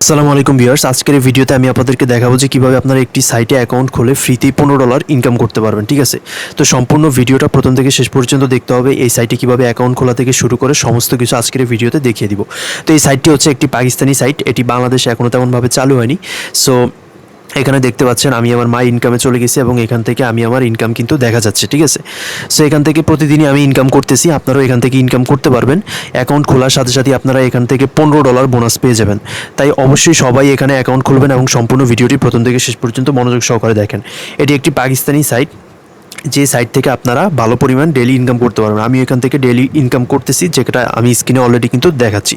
আসসালামু আলাইকুম ভিউয়ার্স, আজকের এই ভিডিওতে আমি আপনাদেরকে দেখাবো যে কীভাবে আপনারা একটি সাইটে অ্যাকাউন্ট খুলে ফ্রিতেই $15 ইনকাম করতে পারবেন। ঠিক আছে, তো সম্পূর্ণ ভিডিওটা প্রথম থেকে শেষ পর্যন্ত দেখতে হবে। এই সাইটে কীভাবে অ্যাকাউন্ট খোলা থেকে শুরু করে সমস্ত কিছু আজকের এই ভিডিওতে দেখিয়ে দিব। তো এই সাইটটি হচ্ছে একটি পাকিস্তানি সাইট, এটি বাংলাদেশে এখনও তেমনভাবে চালু হয়নি। সো এখানে দেখতে পাচ্ছেন আমি আমার মাই ইনকামে চলে গেছি এবং এখান থেকে আমি আমার ইনকাম কিন্তু দেখা যাচ্ছে। ঠিক আছে, সো এখান থেকে প্রতিদিনই আমি ইনকাম করতেছি, আপনারাও এখান থেকে ইনকাম করতে পারবেন। অ্যাকাউন্ট খোলার সাথে সাথে আপনারা এখান থেকে $15 বোনাস পেয়ে যাবেন। তাই অবশ্যই সবাই এখানে অ্যাকাউন্ট খুলবেন এবং সম্পূর্ণ ভিডিওটি প্রথম থেকে শেষ পর্যন্ত মনোযোগ সহকারে দেখেন। এটি একটি পাকিস্তানি সাইট, যে সাইট থেকে আপনারা ভালো পরিমাণ ডেলি ইনকাম করতে পারবেন। আমি এখান থেকে ডেলি ইনকাম করতেছি, যেটা আমি স্ক্রিনে অলরেডি কিন্তু দেখাচ্ছি।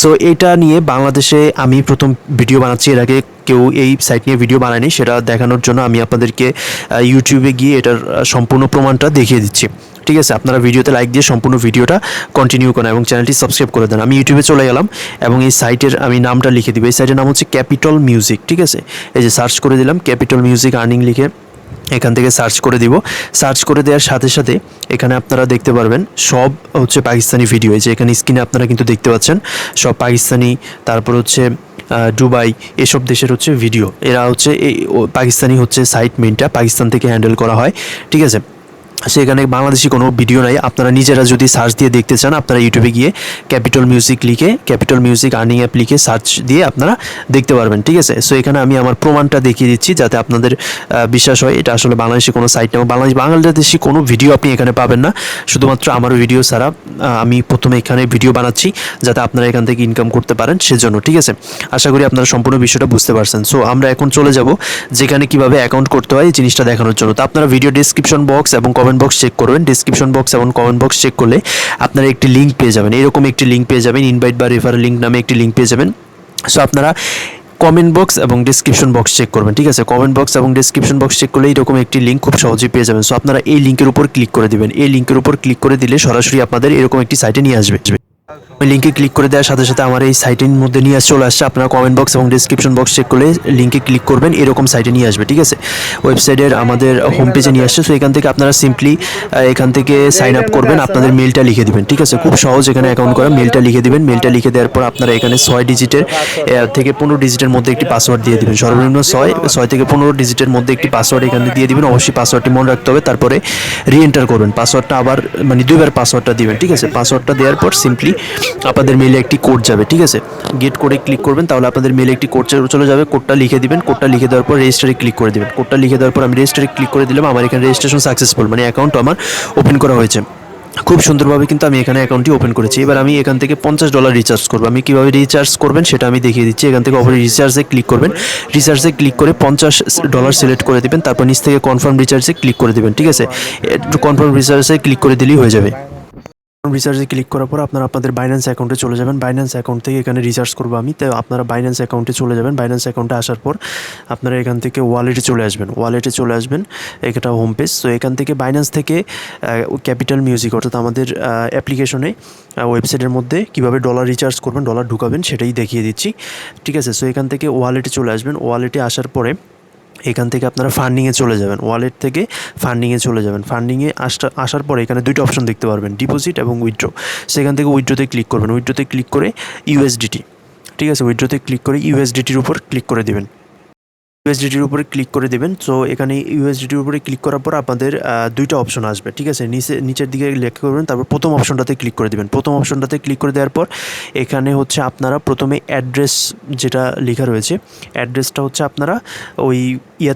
সো এটা নিয়ে বাংলাদেশে আমি প্রথম ভিডিও বানাচ্ছি, এর আগে কেউ এই সাইট নিয়ে ভিডিও বানায়নি। সেটা দেখানোর জন্য আমি আপনাদেরকে ইউটিউবে গিয়ে এটার সম্পূর্ণ প্রমাণটা দেখিয়ে দিচ্ছি। ঠিক আছে, আপনারা ভিডিওতে লাইক দিয়ে সম্পূর্ণ ভিডিওটা কন্টিনিউ করেন এবং চ্যানেলটি সাবস্ক্রাইব করে দেন। আমি ইউটিউবে চলে গেলাম এবং এই সাইটের আমি নামটা লিখে দিব। এই সাইটের নাম হচ্ছে ক্যাপিটাল মিউজিক। ঠিক আছে, এই যে সার্চ করে দিলাম ক্যাপিটাল মিউজিক আর্নিং লিখে এখান থেকে সার্চ করে দিব। সার্চ করে দেওয়ার সাথে সাথে এখানে আপনারা দেখতে পারবেন সব হচ্ছে পাকিস্তানি ভিডিও। এই যে এখানে স্ক্রিনে আপনারা কিন্তু দেখতে পাচ্ছেন সব পাকিস্তানি, তারপর হচ্ছে দুবাই, এসব দেশের হচ্ছে ভিডিও। এরা হচ্ছে এই পাকিস্তানি হচ্ছে সাইট মেইনটা পাকিস্তান থেকে হ্যান্ডেল করা হয়। ঠিক আছে, সেখানে বাংলাদেশি কোনো ভিডিও নাই। আপনারা নিজেরা যদি সার্চ দিয়ে দেখতে চান, আপনারা ইউটিউবে গিয়ে ক্যাপিটাল মিউজিক লিখে, ক্যাপিটাল মিউজিক আর্নিং অ্যাপ লিখে সার্চ দিয়ে আপনারা দেখতে পারবেন। ঠিক আছে, সো এখানে আমি আমার প্রমাণটা দেখিয়ে দিচ্ছি যাতে আপনাদের বিশ্বাস হয় এটা আসলে বাংলাদেশি কোনো সাইট না। বাংলাদেশি কোনো ভিডিও আপনি এখানে পাবেন না, শুধুমাত্র আমার ভিডিও ছাড়া। আমি প্রথমে এখানে ভিডিও বানাচ্ছি যাতে আপনারা এখান থেকে ইনকাম করতে পারেন সেজন্য। ঠিক আছে, আশা করি আপনারা সম্পূর্ণ বিষয়টা বুঝতে পারছেন। সো আমরা এখন চলে যাব যেখানে কীভাবে অ্যাকাউন্ট করতে হয় এই জিনিসটা দেখানোর জন্য। তো আপনারা ভিডিও ডিসক্রিপশন বক্স এবং কমেন্ট বক্স চেক করবেন। ডিসক্রিপশন বক্স এবং কমেন্ট বক্স চেক করলে আপনারা একটি লিঙ্ক পেয়ে যাবেন, এরকম একটি লিঙ্ক পেয়ে যাবেন, ইনভাইট বা রেফারেল লিঙ্ক নামে একটি লিঙ্ক পেয়ে যাবেন। সো আপনারা কমেন্ট বক্স এবং ডিসক্রিপশন বক্স চেক করবেন। ঠিক আছে, কমেন্ট বক্স এবং ডিসক্রিপশন বক্স চেক করলে এরকম একটি লিঙ্ক খুব সহজেই পেয়ে যাবেন। সো আপনারা এই লিঙ্কের উপর ক্লিক করে দিবেন। এই লিঙ্কের উপর ক্লিক করে দিলে সরাসরি আপনাদের এরকম একটি সাইটে নিয়ে আসবে। ওই লিঙ্কে ক্লিক করে দেওয়ার সাথে সাথে আমার এই সাইটের মধ্যে নিয়ে চলে আসছে। আপনারা কমেন্ট বক্স এবং ডিসক্রিপশন বক্স চেক করলে লিঙ্কে ক্লিক করবেন, এরকম সাইটে নিয়ে আসবে। ঠিক আছে, ওয়েবসাইটের আমাদের হোম পেজে নিয়ে আসছে। সো এখান থেকে আপনারা সিম্পলি এখান থেকে সাইন আপ করবেন, আপনাদের মেলটা লিখে দিবেন। ঠিক আছে, খুব সহজ এখানে অ্যাকাউন্ট করা। মেলটা লিখে দিবেন, মেলটা লিখে দেওয়ার পর আপনারা এখানে 6 ডিজিটের থেকে 15 ডিজিটের মধ্যে একটি পাসওয়ার্ড দিয়ে দিবেন। সর্বনিম্ন 6 থেকে 15 ডিজিটের মধ্যে একটি পাসওয়ার্ড এখানে দিয়ে দিবেন। অবশ্যই পাসওয়ার্ডটি মনে রাখতে হবে, তারপরে রিএন্টার করবেন। পাসওয়ার্ডটা আবার মানে 2বার পাসওয়ার্ডটা দিবেন। ঠিক আছে, পাসওয়ার্ডটা দেওয়ার পর সিম্পলি আপনাদের মেলে একটি কোড যাবে। ঠিক আছে, গেট কোডে ক্লিক করবেন, তাহলে আপনাদের মেলে একটি কোড চলে যাবে। কোডটা লিখে দিবেন। কোডটা লিখে দেওয়ার পর রেজিস্টারে ক্লিক করে দিবেন। কোডটা লিখে দেওয়ার পর আমি রেজিস্টারে ক্লিক করে দিলাম। আমার এখানে রেজিস্ট্রেশন সাকসেসফুল, মানে অ্যাকাউন্ট আমার ওপেন করা হয়েছে। খুব সুন্দরভাবে কিন্তু আমি এখানে অ্যাকাউন্টটি ওপেন করেছি। এবার আমি এখান থেকে $50 রিচার্জ করবো। আমি কীভাবে রিচার্জ করবেন সেটা আমি দেখিয়ে দিচ্ছি। এখান থেকে অবশ্যই রিচার্জে ক্লিক করবেন। রিচার্জে ক্লিক করে $50 সিলেক্ট করে দেবেন, তারপর নিচ থেকে কনফার্ম রিচার্জে ক্লিক করে দেবেন। ঠিক আছে, কনফার্ম রিচার্জে ক্লিক করে দিলেই হয়ে যাবে। রিচার্জে ক্লিক করার পর আপনারা আপনাদের বাইন্যান্স অ্যাকাউন্টে চলে যাবেন। বাইন্যান্স অ্যাকাউন্ট থেকে এখানে রিচার্জ করবো আমি, তাই আপনারা বাইন্যান্স অ্যাকাউন্টে চলে যাবেন। বাইন্যান্স অ্যাকাউন্টে আসার পর আপনারা এখান থেকে ওয়ালেটে চলে আসবেন। ওয়ালেটে চলে আসবেন, এটা হোম পেজ। তো এখান থেকে বাইন্যান্স থেকে ক্যাপিটাল মিউজিক অর্থাৎ আমাদের অ্যাপ্লিকেশনে ওয়েবসাইটের মধ্যে কীভাবে ডলার রিচার্জ করবেন, ডলার ঢুকাবেন সেটাই দেখিয়ে দিচ্ছি। ঠিক আছে, সো এখান থেকে ওয়ালেটে চলে আসবেন। ওয়ালেটে আসার পরে এখান থেকে আপনারা ফান্ডিংয়ে চলে যাবেন। ওয়ালেট থেকে ফান্ডিংয়ে চলে যাবেন। ফান্ডিংয়ে আসার পরে এখানে দুইটা অপশন দেখতে পারবেন, ডিপোজিট এবং উইথড্র। সেখান থেকে উইথড্রোতে ক্লিক করবেন। উইথড্রোতে ক্লিক করে ইউএসডিটি, ঠিক আছে, উইথড্রোতে ক্লিক করে ইউএসডিটির উপর ক্লিক করে দেবেন। ইউএসডিটির উপরে ক্লিক করে দেবেন। সো এখানে ইউএসডিটির উপরে ক্লিক করার পর আপনাদের দুইটা অপশন আসবে। ঠিক আছে, নিচের দিকে লেখা করবেন, তারপর প্রথম অপশনটাতে ক্লিক করে দেবেন। প্রথম অপশনটাতে ক্লিক করে দেওয়ার পর এখানে হচ্ছে আপনারা প্রথমে অ্যাড্রেস যেটা লেখা রয়েছে, অ্যাড্রেসটা হচ্ছে আপনারা ওই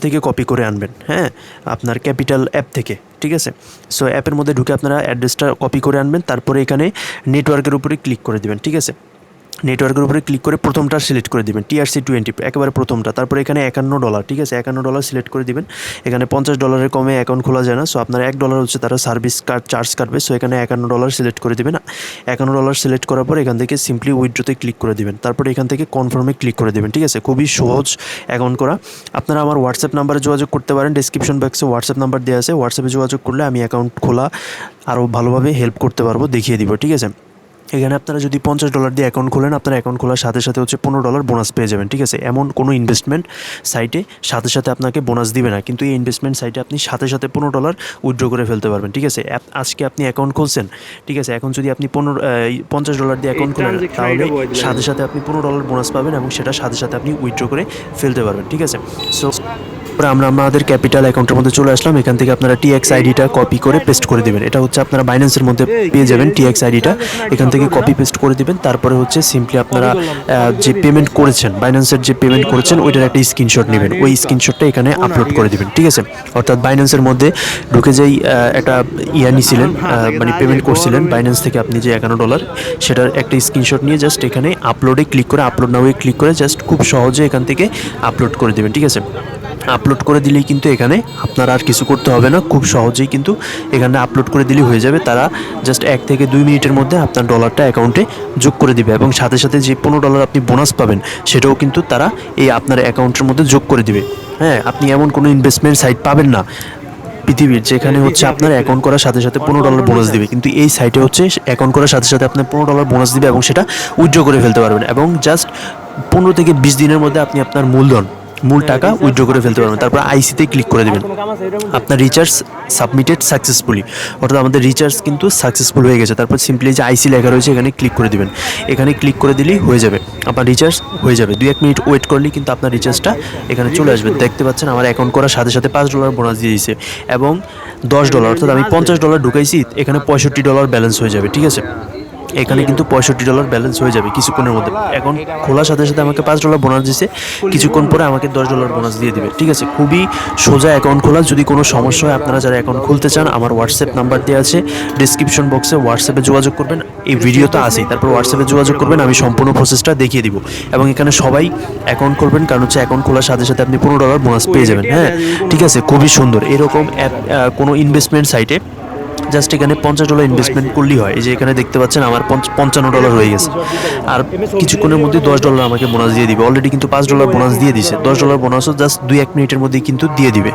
থেকে কপি করে আনবেন। হ্যাঁ, আপনার ক্যাপিটাল অ্যাপ থেকে। ঠিক আছে, সো অ্যাপের মধ্যে ঢুকে আপনারা অ্যাড্রেসটা কপি করে আনবেন। তারপরে এখানে নেটওয়ার্কের উপরে ক্লিক করে দেবেন। ঠিক আছে, নেটওয়ার্কের উপরে ক্লিক করে প্রথমটা সিলেক্ট করে দেবেন, TRC20 একেবারে প্রথমটা। তারপরে এখানে $51। ঠিক আছে, $51 সিলেক্ট করে দেবেন। এখানে $50 কমে অ্যাকাউন্ট খোলা যায় না। সো আপনার $1 হচ্ছে তারা সার্ভিস চার্জ কাটবে। সো এখানে $51 সিলেক্ট করে দেবেন। $51 সিলেক্ট করার পর এখান থেকে সিম্পলি উইথড্রোতে ক্লিক করে দেবেন। তারপরে এখান থেকে কনফার্মে ক্লিক করে দেবেন। ঠিক আছে, খুবই সহজ অ্যাকাউন্ট করা। আপনারা আমার হোয়াটসঅ্যাপ নাম্বারে যোগাযোগ করতে পারেন। ডিসক্রিপশন বক্সে হোয়াটসঅ্যাপ নাম্বার দেওয়া আছে, হোয়াটসঅ্যাপে যোগাযোগ করলে আমি অ্যাকাউন্ট খোলা আরও ভালোভাবে হেল্প করতে পারবো, দেখিয়ে দিব। ঠিক আছে, এখানে আপনারা যদি $50 দিয়ে অ্যাকাউন্ট খোলেন, আপনার অ্যাকাউন্ট খোলার সাথে সাথে হচ্ছে $15 বোনাস পেয়ে যাবেন, ঠিক আছে। এমন কোনো ইনভেস্টমেন্ট সাইটে সাথে সাথে আপনাকে বোনাস দিবে না, কিন্তু এই ইনভেস্টমেন্ট সাইটে আপনি সাথে সাথে $15 উইথড্র করে ফেলতে পারবেন, ঠিক আছে। আজকে আপনি অ্যাকাউন্ট খুলছেন, ঠিক আছে, এখন যদি আপনি $50 দিয়ে অ্যাকাউন্ট খোলেন, তাহলে সাথে সাথে আপনি $15 বোনাস পাবেন এবং সেটা সাথে সাথে আপনি উইথড্র করে ফেলতে পারবেন, ঠিক আছে। সো আমরা আমাদের ক্যাপিটাল অ্যাকাউন্টের মধ্যে চলে আসলাম। এখান থেকে আপনারা টিএক্স আইডিটা কপি করে পেস্ট করে দেবেন। এটা হচ্ছে আপনারা বাইন্যান্সের মধ্যে পেয়ে যাবেন টিএক্স আইডিটা, এখান থেকে কপি পেস্ট করে দিবেন। তারপরে হচ্ছে সিম্পলি আপনারা যে পেমেন্ট করেছেন, বাইন্যান্সের যে পেমেন্ট করেছেন ওইটার একটা স্ক্রিনশট নেবেন, ওই স্ক্রিনশটটা এখানে আপলোড করে দিবেন, ঠিক আছে। অর্থাৎ বাইন্যান্সের মধ্যে ঢুকে যেই একটা নিছিলেন, মানে পেমেন্ট করছিলেন বাইন্যান্স থেকে আপনি যে $51, সেটার একটা স্ক্রিনশট নিয়ে জাস্ট এখানে আপলোডে ক্লিক করে, আপলোড নাও ক্লিক করে জাস্ট খুব সহজে এখান থেকে আপলোড করে দেবেন, ঠিক আছে। আপলোড করে দিলেই কিন্তু এখানে আপনার আর কিছু করতে হবে না, খুব সহজেই কিন্তু এখানে আপলোড করে দিলেই হয়ে যাবে। তারা জাস্ট 1 থেকে 2 মিনিটের মধ্যে আপনার ডলারটা অ্যাকাউন্টে যোগ করে দিবে এবং সাথে সাথে যে $15 আপনি বোনাস পাবেন সেটাও কিন্তু তারা এই আপনার অ্যাকাউন্টের মধ্যে যোগ করে দিবে। হ্যাঁ, আপনি এমন কোনো ইনভেস্টমেন্ট সাইট পাবেন না পৃথিবীর যেখানে হচ্ছে আপনার অ্যাকাউন্ট করার সাথে সাথে $15 বোনাস দিবে, কিন্তু এই সাইটে হচ্ছে অ্যাকাউন্ট করার সাথে সাথে আপনার $15 বোনাস দিবে এবং সেটা উইথড্র করে ফেলতে পারবেন এবং জাস্ট 15 থেকে 20 দিনের মধ্যে আপনি আপনার মূল টাকা উইথড্র করে ফেলতে পারবেন। তারপর আইসিতে ক্লিক করে দেবেন, আপনার রিচার্জ সাবমিটেড সাকসেসফুলি, অর্থাৎ আমাদের রিচার্জ কিন্তু সাকসেসফুল হয়ে গেছে। তারপর সিম্পলি যে আইসি লেখা রয়েছে এখানে ক্লিক করে দিবেন, এখানে ক্লিক করে দিলেই হয়ে যাবে, আপনার রিচার্জ হয়ে যাবে। 2-1 মিনিট ওয়েট করলেই কিন্তু আপনার রিচার্জটা এখানে চলে আসবে। দেখতে পাচ্ছেন আমার অ্যাকাউন্ট করার সাথে সাথে $5 বোনাস দিয়ে দিয়েছে এবং $10, অর্থাৎ আমি $50 ঢুকাইছি, এখানে $65 ব্যালেন্স হয়ে যাবে, ঠিক আছে। এখানে কিন্তু $65 ব্যালেন্স হয়ে যাবে কিছুক্ষণের মধ্যে। এখন খোলার সাথে সাথে আমাকে $5 বোনাস দিয়েছে, কিছুক্ষণ পরে আমাকে $10 বোনাস দিয়ে দিবে, ঠিক আছে। খুবই সোজা অ্যাকাউন্ট খোলা। যদি কোনো সমস্যা হয়, আপনারা যারা অ্যাকাউন্ট খুলতে চান, আমার হোয়াটসঅ্যাপ নাম্বার দেওয়া আছে ডিসক্রিপশন বক্সে, হোয়াটসঅ্যাপে যোগাযোগ করবেন। এই ভিডিও তো আছেই, তারপর হোয়াটসঅ্যাপে যোগাযোগ করবেন, আমি সম্পূর্ণ প্রসেসটা দেখিয়ে দিব। এবং এখানে সবাই অ্যাকাউন্ট করবেন, কারণ হচ্ছে অ্যাকাউন্ট খোলার সাথে সাথে আপনি $15 বোনাস পেয়ে যাবেন। হ্যাঁ, ঠিক আছে, খুবই সুন্দর। এরকম অ্যাপ কোনো ইনভেস্টমেন্ট সাইটে জাস্ট এখানে $50 ইনভেস্টমেন্ট করলেই হয়। এই যে এখানে দেখতে পাচ্ছেন আমার $55 হয়ে গেছে, আর কিছুক্ষণের মধ্যে $10 আমাকে বোনাস দিয়ে দিবে। অলরেডি কিন্তু $5 বোনাস দিয়ে দিছে, $10 বোনাসও জাস্ট 2-1 মিনিটের মধ্যেই কিন্তু দিয়ে দিবে।